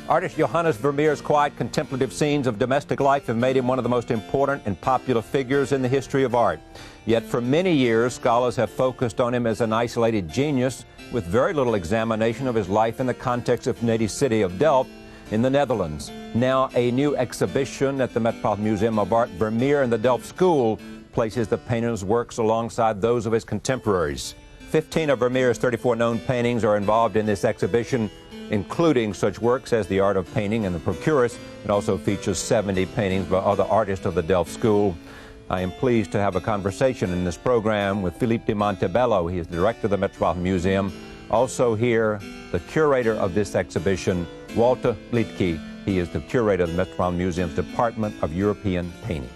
Artist Johannes Vermeer's quiet, contemplative scenes of domestic life have made him one of the most important and popular figures in the history of art. Yet for many years, scholars have focused on him as an isolated genius with very little examination of his life in the context of his native city of Delft in the Netherlands. Now, a new exhibition at the Metropolitan Museum of Art, Vermeer and the Delft School, places the painter's works alongside those of his contemporaries. 15 of Vermeer's 34 known paintings are involved in this exhibition, including such works as The Art of Painting and The Procuress. It also features 70 paintings by other artists of the Delft School. I am pleased to have a conversation in this program with Philippe de Montebello. He is the director of the Metropolitan Museum. Also here, the curator of this exhibition, Walter Liedtke. He is the curator of the Metropolitan Museum's Department of European Painting.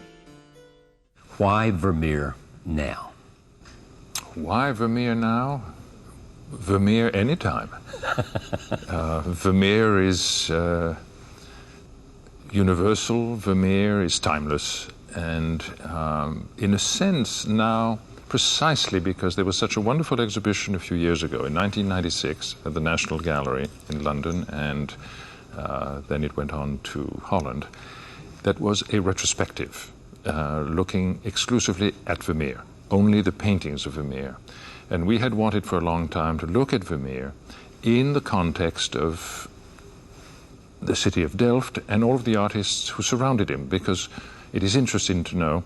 Why Vermeer now? Why Vermeer now? Vermeer anytime. Vermeer is universal, Vermeer is timeless, and in a sense now, precisely because there was such a wonderful exhibition a few years ago, in 1996, at the National Gallery in London, and then it went on to Holland, that was a retrospective, looking exclusively at Vermeer, only the paintings of Vermeer. And we had wanted for a long time to look at Vermeer in the context of the city of Delft and all of the artists who surrounded him, because it is interesting to know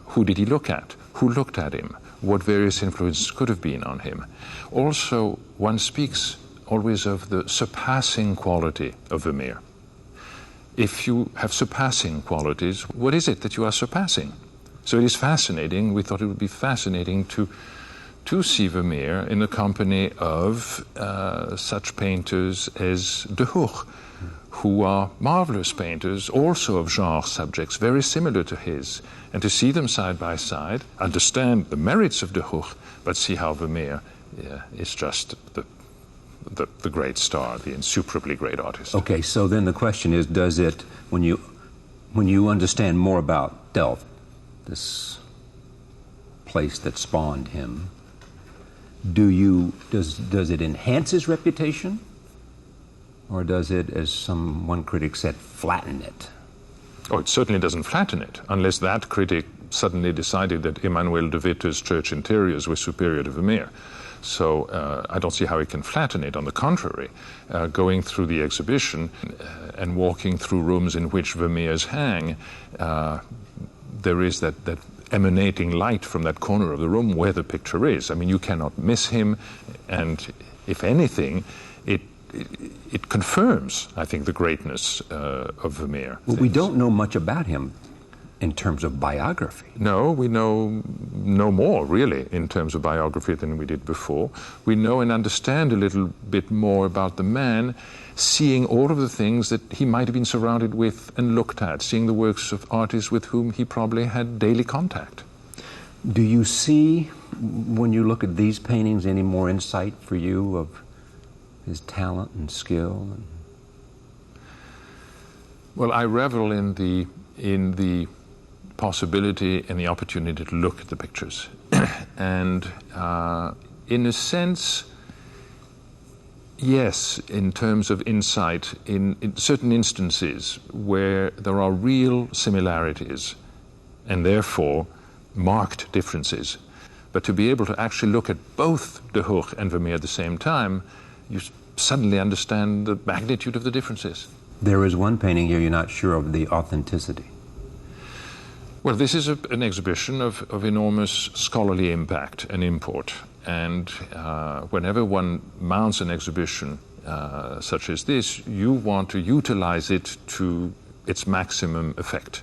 who did he look at, who looked at him, what various influences could have been on him. Also, one speaks always of the surpassing quality of Vermeer. If you have surpassing qualities, what is it that you are surpassing? So it is fascinating. We thought it would be fascinating to see Vermeer in the company of such painters as De Hoogh, who are marvelous painters, also of genre subjects, very similar to his, and to see them side by side, understand the merits of De Hoogh, but see how Vermeer is just the great star, the insuperably great artist. Okay, so then the question is, does it, when you understand more about Delft, this place that spawned him, does it enhance his reputation, or does it, as one critic said, flatten it? Oh, it certainly doesn't flatten it, unless that critic suddenly decided that Emmanuel de Witte's church interiors were superior to Vermeer. So I don't see how it can flatten it. On the contrary, going through the exhibition and walking through rooms in which Vermeers hang, there is that emanating light from that corner of the room where the picture is. I mean, you cannot miss him, and if anything, it confirms, I think, the greatness of Vermeer. Well, we don't know much about him in terms of biography. No, we know no more, really, in terms of biography than we did before. We know and understand a little bit more about the man, seeing all of the things that he might have been surrounded with and looked at, seeing the works of artists with whom he probably had daily contact. Do you see, when you look at these paintings, any more insight for you of his talent and skill? Well, I revel in the possibility and the opportunity to look at the pictures. And in a sense, yes, in terms of insight, in certain instances where there are real similarities and therefore marked differences. But to be able to actually look at both De Hoogh and Vermeer at the same time, you suddenly understand the magnitude of the differences. There is one painting here you're not sure of the authenticity. Well, this is an exhibition of enormous scholarly impact and import. And whenever one mounts an exhibition such as this, you want to utilize it to its maximum effect.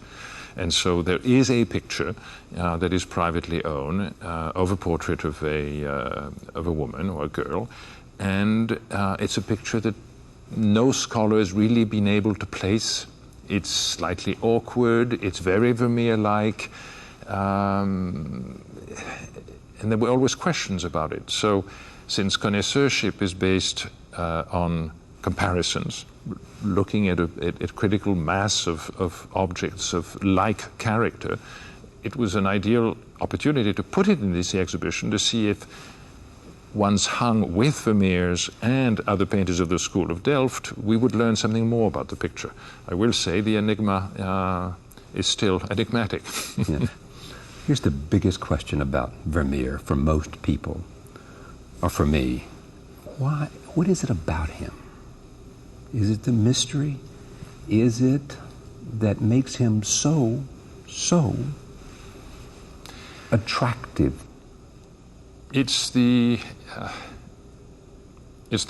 And so there is a picture that is privately owned of a portrait of a woman or a girl. And it's a picture that no scholar has really been able to place. It's slightly awkward, it's very Vermeer-like, and there were always questions about it. So since connoisseurship is based on comparisons, looking at a critical mass of objects of like character, it was an ideal opportunity to put it in this exhibition to see if once hung with Vermeer's and other painters of the School of Delft, we would learn something more about the picture. I will say the enigma is still enigmatic. Yeah. Here's the biggest question about Vermeer for most people, or for me. What is it about him? Is it the mystery? Is it that makes him so attractive? It's the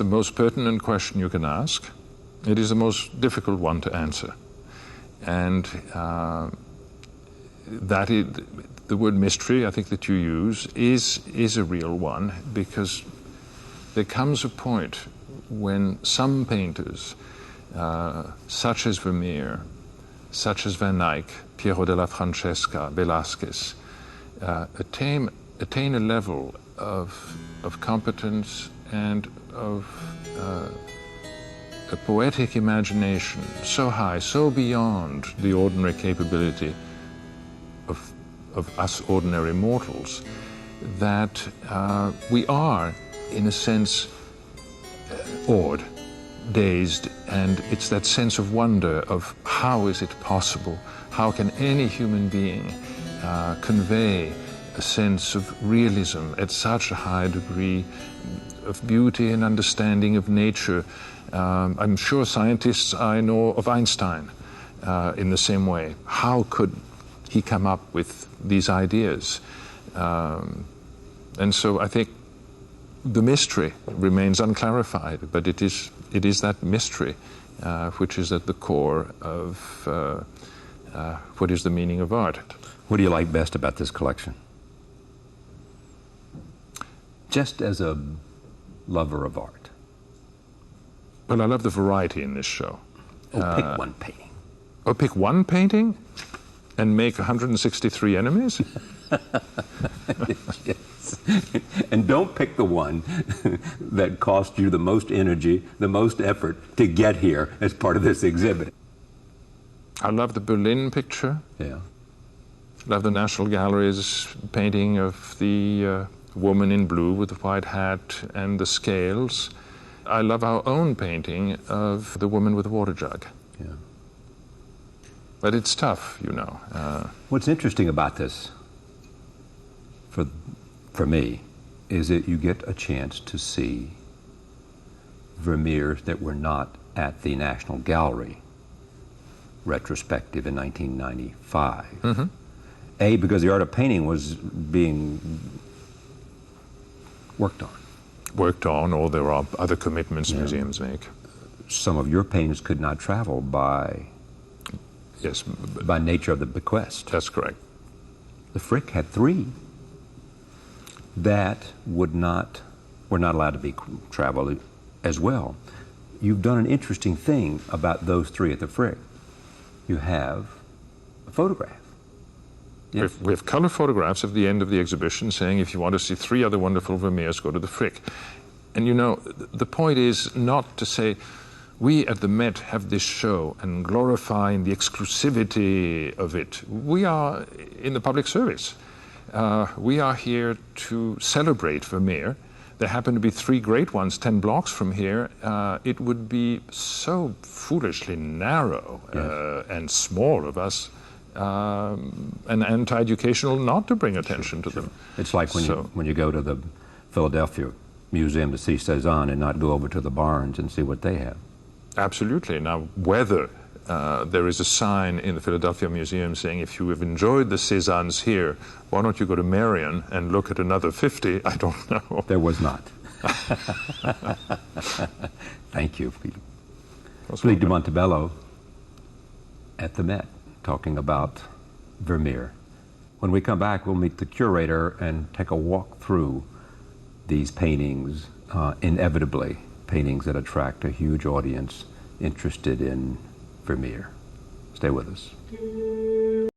most pertinent question you can ask. It is the most difficult one to answer. And the word mystery, I think, that you use is a real one, because there comes a point when some painters, such as Vermeer, such as Van Eyck, Piero della Francesca, Velázquez, attain a level of competence and of a poetic imagination so high, so beyond the ordinary capability of us ordinary mortals, that we are, in a sense, awed, dazed, and it's that sense of wonder of how is it possible, how can any human being convey a sense of realism at such a high degree of beauty and understanding of nature. I'm sure scientists I know of Einstein in the same way. How could he come up with these ideas? And so I think the mystery remains unclarified, but it is that mystery which is at the core of what is the meaning of art. What do you like best about this collection? Just as a lover of art. Well, I love the variety in this show. Oh, pick one painting. Oh, pick one painting and make 163 enemies? Yes. And don't pick the one that cost you the most energy, the most effort to get here as part of this exhibit. I love the Berlin picture. Yeah. I love the National Gallery's painting of the woman in blue with the white hat and the scales. I love our own painting of the woman with the water jug. Yeah. But it's tough, you know. What's interesting about this, for me, is that you get a chance to see Vermeers that were not at the National Gallery retrospective in 1995. Mm-hmm. A, because the art of painting was being worked on. Or there are other commitments museums make. Some of your paintings could not travel by nature of the bequest. That's correct. The Frick had 3 that were not allowed to be traveled as well. You've done an interesting thing about those 3 at the Frick. You have a photograph. Yes. We have color photographs at the end of the exhibition saying, if you want to see 3 other wonderful Vermeers, go to the Frick. And you know, the point is not to say, we at the Met have this show and glorifying the exclusivity of it. We are in the public service. We are here to celebrate Vermeer. There happen to be 3 great ones 10 blocks from here. It would be so foolishly narrow and small of us and anti-educational not to bring attention to them. It's like when you go to the Philadelphia Museum to see Cezanne and not go over to the Barnes and see what they have. Absolutely. Now, whether there is a sign in the Philadelphia Museum saying, if you have enjoyed the Cézannes here, why don't you go to Marion and look at another 50? I don't know. There was not. Thank you, Philippe. Philippe de Montebello at the Met, talking about Vermeer. When we come back, we'll meet the curator and take a walk through these paintings, inevitably paintings that attract a huge audience interested in Vermeer. Stay with us.